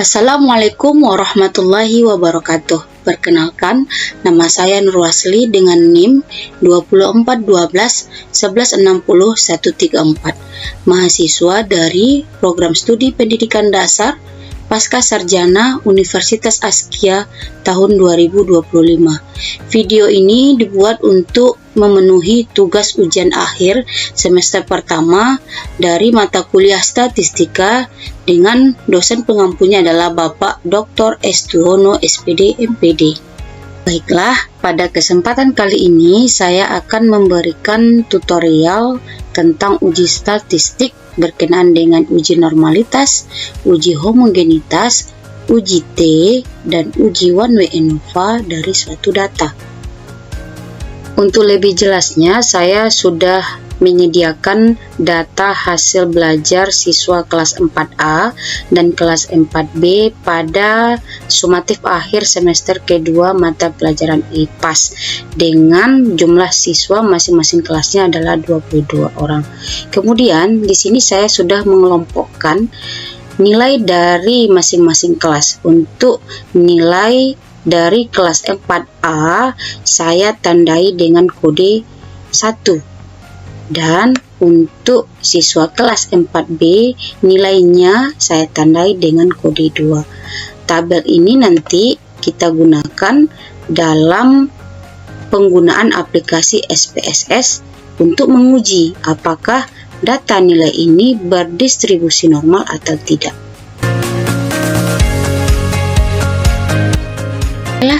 Assalamualaikum warahmatullahi wabarakatuh. Perkenalkan, nama saya Nurwasli dengan NIM 24121160 134, mahasiswa dari Program Studi Pendidikan Dasar Pasca Sarjana Universitas Askia tahun 2025. Video ini dibuat untuk memenuhi tugas ujian akhir semester pertama dari mata kuliah statistika dengan dosen pengampunya adalah Bapak Dr. Estuhono SPD MPD. Baiklah, pada kesempatan kali ini saya akan memberikan tutorial tentang uji statistik berkenaan dengan uji normalitas, uji homogenitas, uji T, dan uji one way ANOVA dari suatu data. Untuk lebih jelasnya, saya sudah menyediakan data hasil belajar siswa kelas 4A dan kelas 4B pada sumatif akhir semester kedua mata pelajaran IPAS dengan jumlah siswa masing-masing kelasnya adalah 22 orang. Kemudian di sini saya sudah mengelompokkan nilai dari masing-masing kelas. Untuk nilai dari kelas 4A saya tandai dengan kode 1. Dan untuk siswa kelas 4B nilainya saya tandai dengan kode 2. Tabel ini nanti kita gunakan dalam penggunaan aplikasi SPSS untuk menguji apakah data nilai ini berdistribusi normal atau tidak.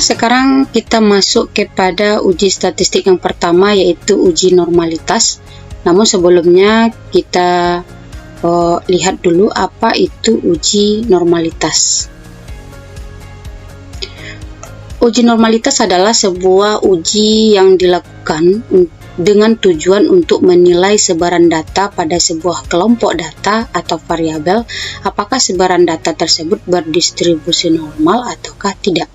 Sekarang kita masuk kepada uji statistik yang pertama, yaitu uji normalitas. Namun sebelumnya kita lihat dulu apa itu uji normalitas. Uji normalitas adalah sebuah uji yang dilakukan dengan tujuan untuk menilai sebaran data pada sebuah kelompok data atau variabel, apakah sebaran data tersebut berdistribusi normal ataukah tidak.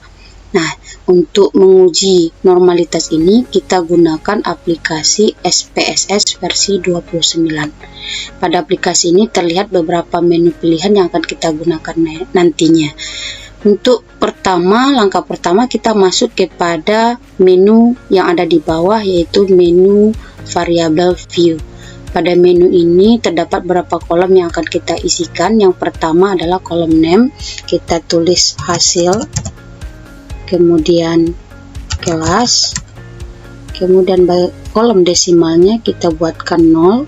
Nah, untuk menguji normalitas ini kita gunakan aplikasi SPSS versi 29. Pada aplikasi ini terlihat beberapa menu pilihan yang akan kita gunakan nantinya. Untuk langkah pertama kita masuk kepada menu yang ada di bawah, yaitu menu variable view. Pada menu ini terdapat beberapa kolom yang akan kita isikan. Yang pertama adalah kolom name, kita tulis hasil, kemudian kelas, kemudian kolom desimalnya kita buatkan 0,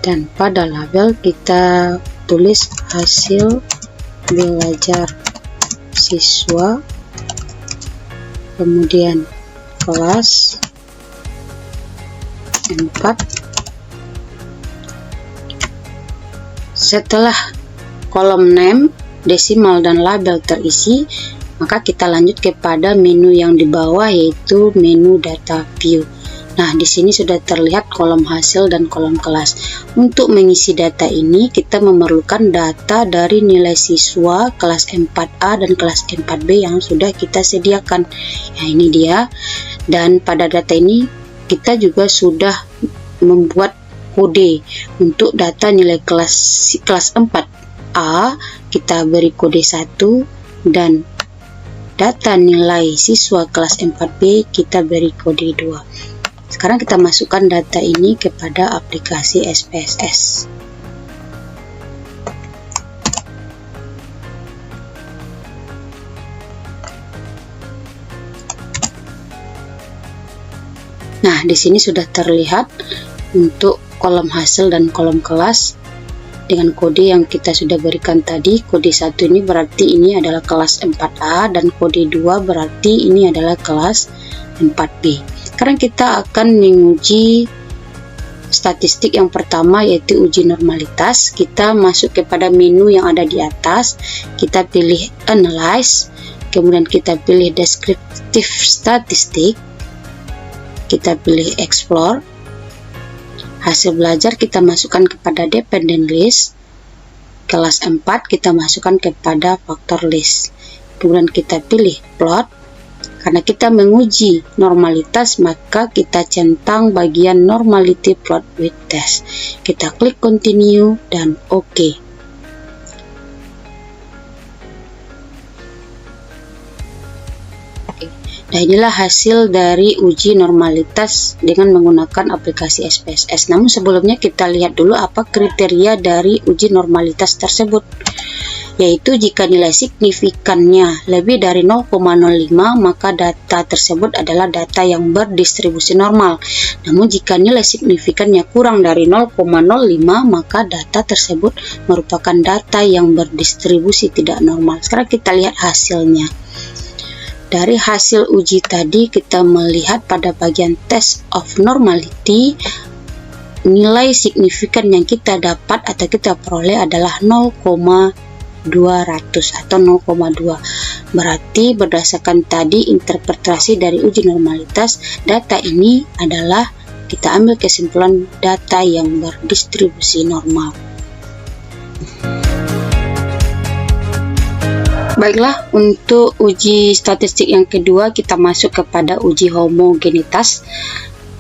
dan pada label kita tulis hasil belajar siswa, kemudian kelas 4. Setelah kolom name, desimal dan label terisi, maka kita lanjut kepada menu yang di bawah, yaitu menu data view. Nah, di sini sudah terlihat kolom hasil dan kolom kelas. Untuk mengisi data ini kita memerlukan data dari nilai siswa kelas 4A dan kelas 4B yang sudah kita sediakan. Nah, ini dia. Dan pada data ini kita juga sudah membuat kode. Untuk data nilai kelas 4A kita beri kode 1, dan data nilai siswa kelas 4B kita beri kode 2. Sekarang kita masukkan data ini kepada aplikasi SPSS. Nah, di sini sudah terlihat untuk kolom hasil dan kolom kelas dengan kode yang kita sudah berikan tadi. Kode 1 ini berarti ini adalah kelas 4A, dan kode 2 berarti ini adalah kelas 4B. Sekarang kita akan menguji statistik yang pertama, yaitu uji normalitas. Kita masuk kepada menu yang ada di atas, kita pilih Analyze, kemudian kita pilih Descriptive Statistic, kita pilih Explore. Hasil belajar kita masukkan kepada dependent list, kelas 4 kita masukkan kepada factor list, kemudian kita pilih plot. Karena kita menguji normalitas, maka kita centang bagian normality plot with test. Kita klik continue dan OK. Nah, inilah hasil dari uji normalitas dengan menggunakan aplikasi SPSS. Namun sebelumnya kita lihat dulu apa kriteria dari uji normalitas tersebut, yaitu jika nilai signifikannya lebih dari 0,05 maka data tersebut adalah data yang berdistribusi normal. Namun jika nilai signifikannya kurang dari 0,05 maka data tersebut merupakan data yang berdistribusi tidak normal. Sekarang kita lihat hasilnya. Dari hasil uji tadi kita melihat pada bagian test of normality, nilai signifikan yang kita dapat atau kita peroleh adalah 0,200 atau 0,2. Berarti berdasarkan tadi interpretasi dari uji normalitas, data ini adalah kita ambil kesimpulan data yang berdistribusi normal. Baiklah, untuk uji statistik yang kedua kita masuk kepada uji homogenitas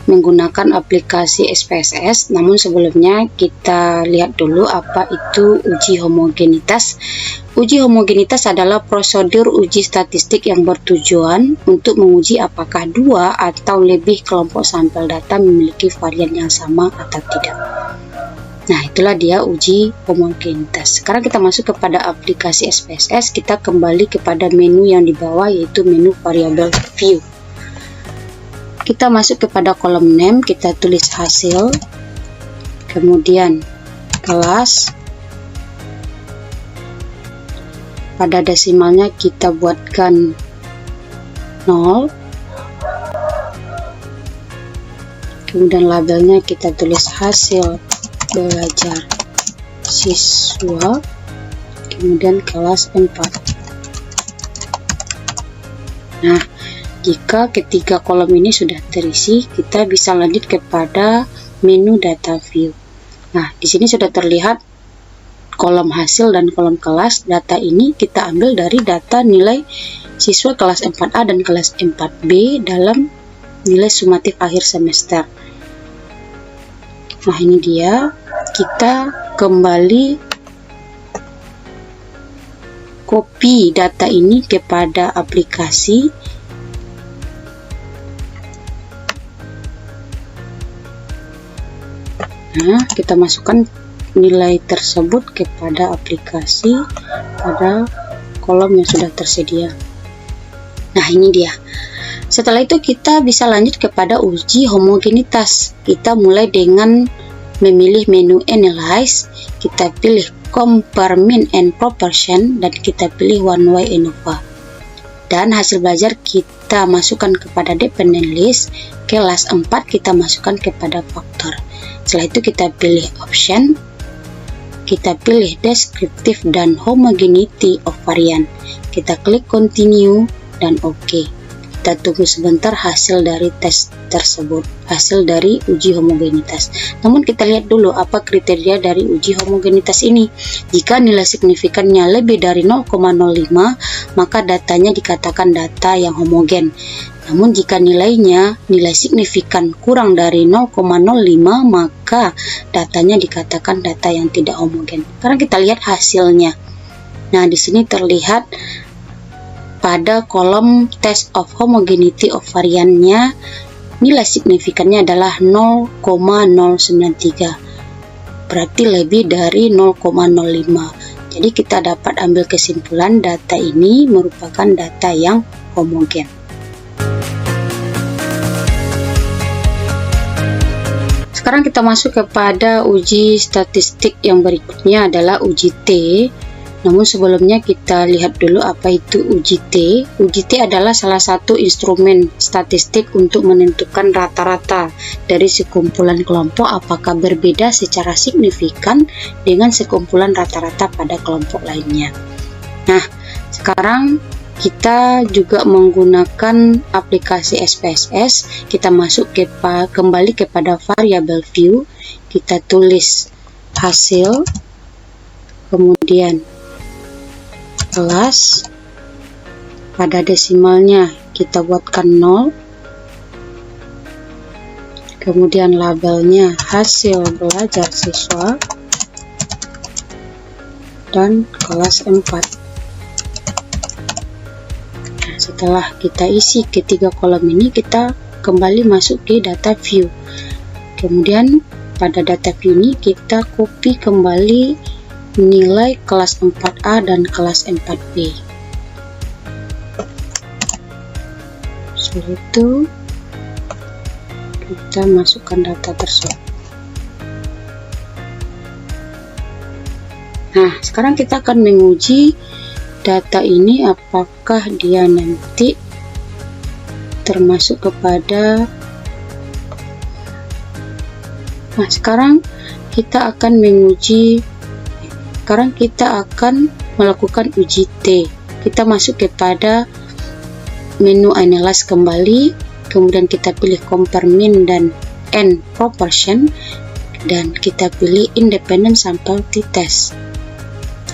menggunakan aplikasi SPSS. Namun sebelumnya kita lihat dulu apa itu uji homogenitas. Uji homogenitas adalah prosedur uji statistik yang bertujuan untuk menguji apakah dua atau lebih kelompok sampel data memiliki varian yang sama atau tidak. Nah, itulah dia uji homogenitas. Sekarang kita masuk kepada aplikasi SPSS. Kita kembali kepada menu yang di bawah, yaitu menu variable view. Kita masuk kepada kolom name, kita tulis hasil, kemudian kelas, pada desimalnya kita buatkan 0, kemudian labelnya kita tulis hasil belajar siswa, kemudian kelas 4. Nah, jika ketiga kolom ini sudah terisi, kita bisa lanjut kepada menu data view. Nah, di sini sudah terlihat kolom hasil dan kolom kelas. Data ini kita ambil dari data nilai siswa kelas 4A dan kelas 4B dalam nilai sumatif akhir semester. Nah, ini dia. Kita kembali copy data ini kepada aplikasi. Nah, kita masukkan nilai tersebut kepada aplikasi pada kolom yang sudah tersedia. Nah, ini dia. Setelah itu kita bisa lanjut kepada uji homogenitas. Kita mulai dengan memilih menu Analyze, kita pilih Compare Mean and Proportion, dan kita pilih One Way ANOVA. Dan hasil belajar kita masukkan kepada Dependent List, kelas 4 kita masukkan kepada faktor. Setelah itu kita pilih Option, kita pilih Descriptive dan Homogeneity of Variant. Kita klik Continue dan OK. Kita tunggu sebentar hasil dari tes tersebut, hasil dari uji homogenitas. Namun kita lihat dulu apa kriteria dari uji homogenitas ini. Jika nilai signifikannya lebih dari 0,05, maka datanya dikatakan data yang homogen. Namun jika nilai signifikan kurang dari 0,05, maka datanya dikatakan data yang tidak homogen. Sekarang kita lihat hasilnya. Nah, di sini terlihat pada kolom test of homogeneity of variannya, nilai signifikannya adalah 0,093, berarti lebih dari 0,05. Jadi kita dapat ambil kesimpulan data ini merupakan data yang homogen. Sekarang kita masuk kepada uji statistik yang berikutnya adalah uji T. Namun sebelumnya kita lihat dulu apa itu uji T. Uji T adalah salah satu instrumen statistik untuk menentukan rata-rata dari sekumpulan kelompok apakah berbeda secara signifikan dengan sekumpulan rata-rata pada kelompok lainnya. Nah, sekarang kita juga menggunakan aplikasi SPSS. Kita masuk kembali kepada variable view. Kita tulis hasil, kemudian kelas, pada desimalnya kita buatkan 0, kemudian labelnya hasil belajar siswa, dan kelas 4. Setelah kita isi ketiga kolom ini, kita kembali masuk ke data view. Kemudian pada data view ini kita copy kembali nilai kelas 4A dan kelas 4B. Setelah itu kita masukkan data tersebut. Nah, sekarang kita akan menguji data ini apakah dia nanti termasuk kepada. Nah, sekarang kita akan melakukan uji T. Kita masuk kepada menu analyze kembali, kemudian kita pilih compare mean dan end proportion, dan kita pilih independent sample t-test.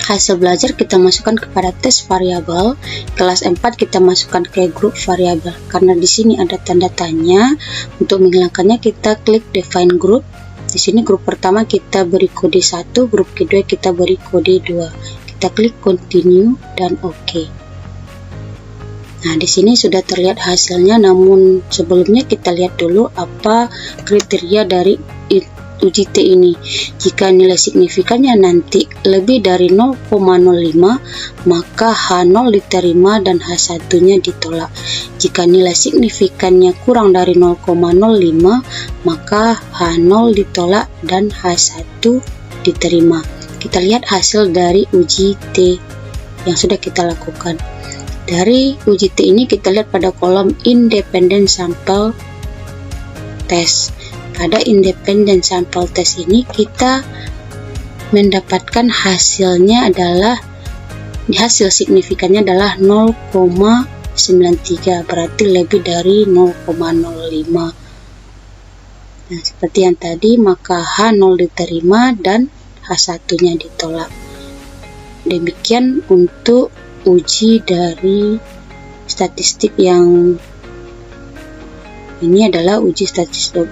Hasil belajar kita masukkan kepada tes variabel. Kelas 4 kita masukkan ke grup variabel. Karena di sini ada tanda tanya, untuk menghilangkannya kita klik define group. Di sini grup pertama kita beri kode 1, grup kedua kita beri kode 2. Kita klik continue dan OK. Nah, di sini sudah terlihat hasilnya, namun sebelumnya kita lihat dulu apa kriteria dari uji T ini. Jika nilai signifikannya nanti lebih dari 0,05, maka H0 diterima dan H1-nya ditolak. Jika nilai signifikannya kurang dari 0,05, maka H0 ditolak dan H1 diterima. Kita lihat hasil dari uji T yang sudah kita lakukan. Dari uji T ini kita lihat pada kolom independent sample test. Pada independent sample test ini kita mendapatkan hasilnya adalah, hasil signifikannya adalah 0,93, berarti lebih dari 0,05. Nah, seperti yang tadi, maka H0 diterima dan H1-nya ditolak. Demikian untuk uji dari statistik yang ini adalah uji statistik.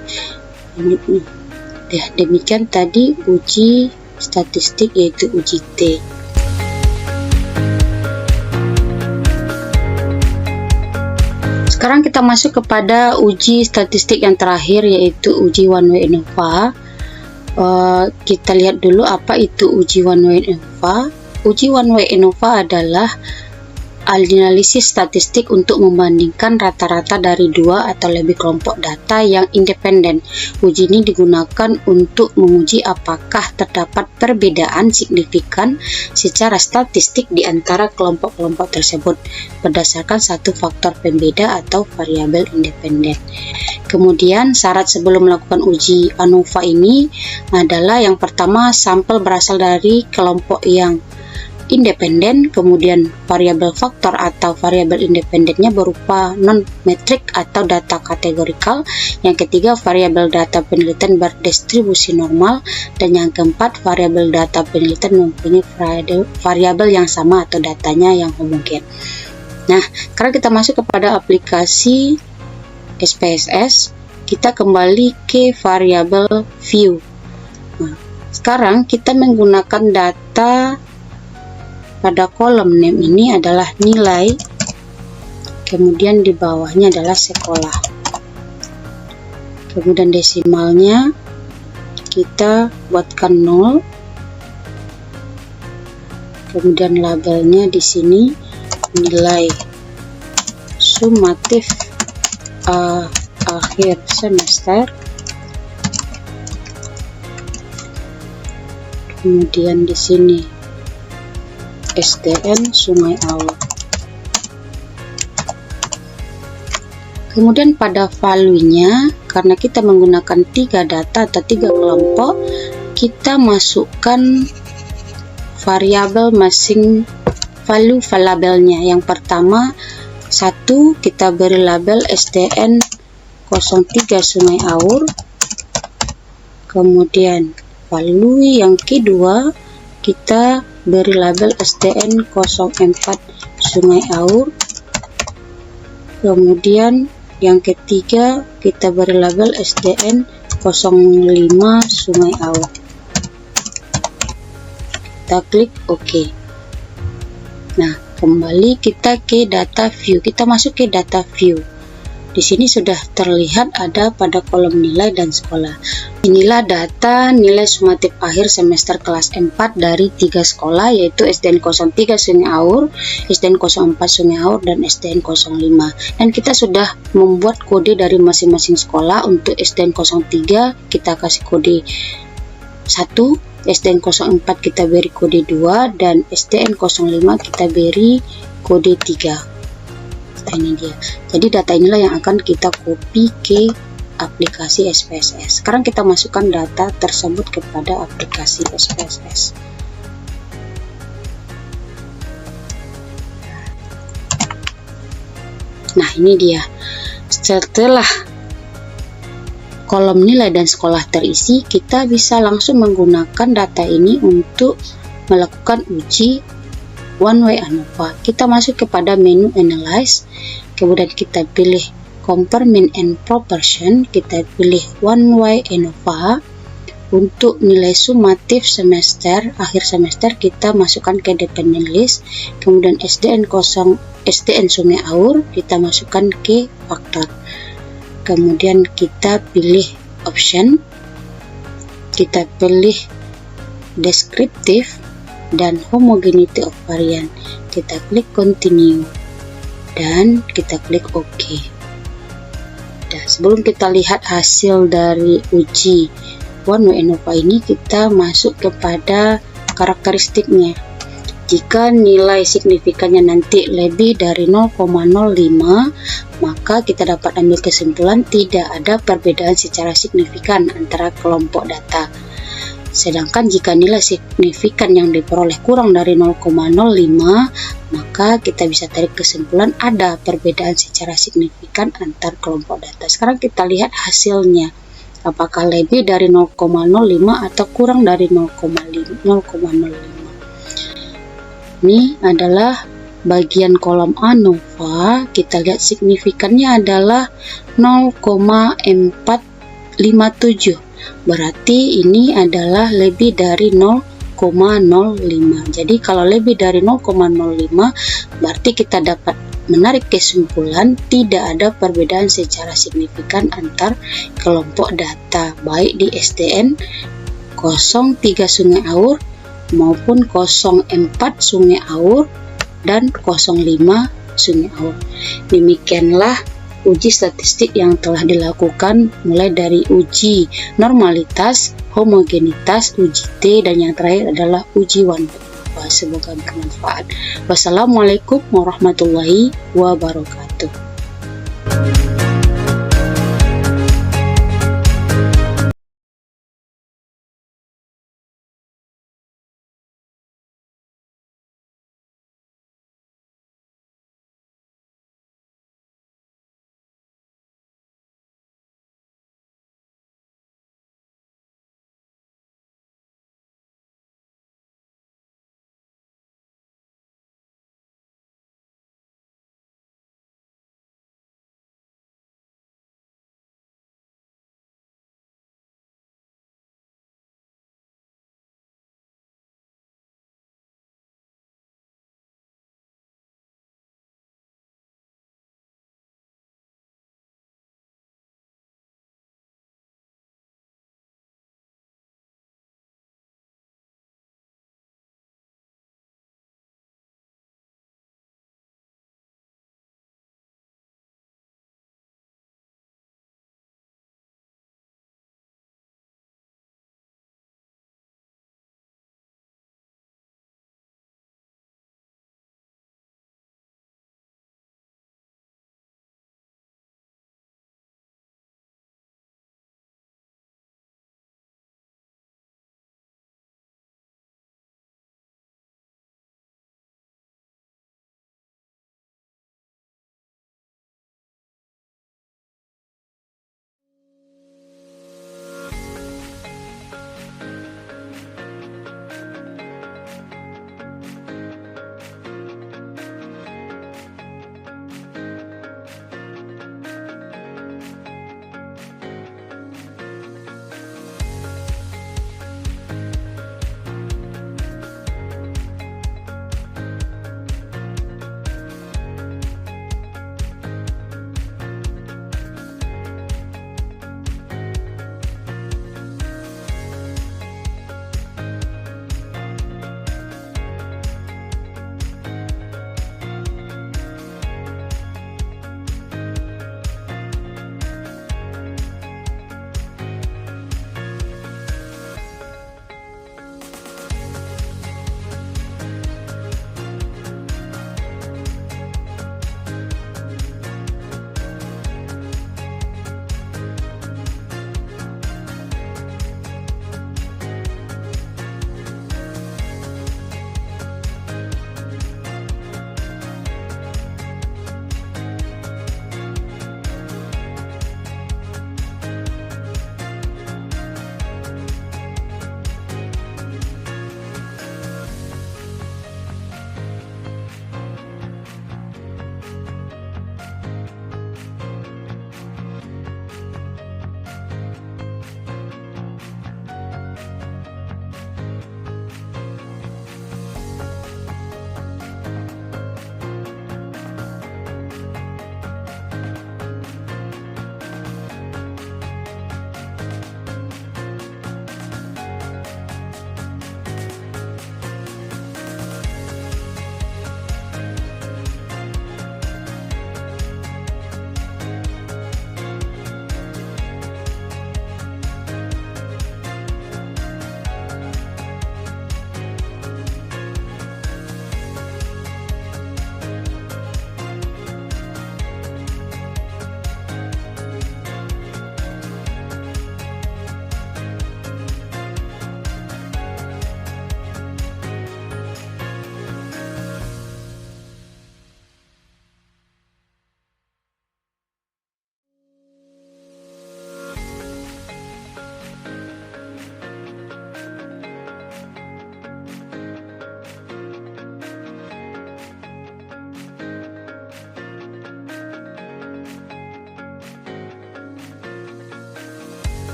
Demikian tadi uji statistik, yaitu uji T. Sekarang kita masuk kepada uji statistik yang terakhir, yaitu uji one way ANOVA. Kita lihat dulu apa itu uji one way ANOVA. Uji one way ANOVA adalah analisis statistik untuk membandingkan rata-rata dari dua atau lebih kelompok data yang independen. Uji ini digunakan untuk menguji apakah terdapat perbedaan signifikan secara statistik di antara kelompok-kelompok tersebut berdasarkan satu faktor pembeda atau variabel independen. Kemudian syarat sebelum melakukan uji ANOVA ini adalah yang pertama, sampel berasal dari kelompok yang independen, kemudian variabel faktor atau variabel independennya berupa non-metrik atau data kategorikal, yang ketiga variabel data penelitian berdistribusi normal, dan yang keempat variabel data penelitian mempunyai variabel yang sama atau datanya yang homogen. Nah, sekarang kita masuk kepada aplikasi SPSS. Kita kembali ke variabel view. Nah, sekarang kita menggunakan data pada kolom name ini adalah nilai, kemudian di bawahnya adalah sekolah, kemudian desimalnya kita buatkan 0, kemudian labelnya di sini nilai sumatif akhir semester, kemudian di sini SDN Sungai Awu. Kemudian pada value-nya, karena kita menggunakan 3 data atau 3 kelompok, kita masukkan variabel masing value labelnya. Yang pertama 1 kita beri label SDN 03 Sungai Aur. Kemudian value yang kedua kita beri label SDN 04 Sungai Aur. Kemudian yang ketiga kita beri label SDN 05 Sungai Aur. Kita klik OK. Nah, Kembali kita ke data view, kita masuk ke data view. Di sini sudah terlihat ada pada kolom nilai dan sekolah. Inilah data nilai sumatif akhir semester kelas 4 dari 3 sekolah, yaitu SDN 03 Sungai Aur, SDN 04 Sungai Aur, dan SDN 05. Dan kita sudah membuat kode dari masing-masing sekolah. Untuk SDN 03 kita kasih kode 1, SDN 04 kita beri kode 2, dan SDN 05 kita beri kode 3. Ini dia. Jadi data inilah yang akan kita copy ke aplikasi SPSS. Sekarang kita masukkan data tersebut kepada aplikasi SPSS. Nah, ini dia. Setelah kolom nilai dan sekolah terisi, kita bisa langsung menggunakan data ini untuk melakukan uji one way ANOVA. Kita masuk kepada menu Analyze, kemudian kita pilih Compare Mean and Proportion, kita pilih one way ANOVA. Untuk nilai sumatif semester, akhir semester kita masukkan ke dependent list, kemudian SDN Sungai Aur kita masukkan ke faktor. Kemudian kita pilih option, kita pilih descriptive dan homogeneity of variant. Kita klik continue dan kita klik OK. Dan sebelum kita lihat hasil dari uji one way ANOVA ini, kita masuk kepada karakteristiknya. Jika nilai signifikannya nanti lebih dari 0,05, maka kita dapat ambil kesimpulan tidak ada perbedaan secara signifikan antara kelompok data. Sedangkan jika nilai signifikan yang diperoleh kurang dari 0,05, maka kita bisa tarik kesimpulan ada perbedaan secara signifikan antar kelompok data. Sekarang kita lihat hasilnya. Apakah lebih dari 0,05 atau kurang dari 0,05. Ini adalah bagian kolom ANOVA. Kita lihat signifikannya adalah 0,457. Berarti ini adalah lebih dari 0,05. Jadi kalau lebih dari 0,05, berarti kita dapat menarik kesimpulan tidak ada perbedaan secara signifikan antar kelompok data, baik di SDN 03 Sungai Aur maupun 04 Sungai Aur dan 05 Sungai Aur. Demikianlah uji statistik yang telah dilakukan, mulai dari uji normalitas, homogenitas, uji T, dan yang terakhir adalah uji one way. Semoga bermanfaat. Wassalamualaikum warahmatullahi wabarakatuh.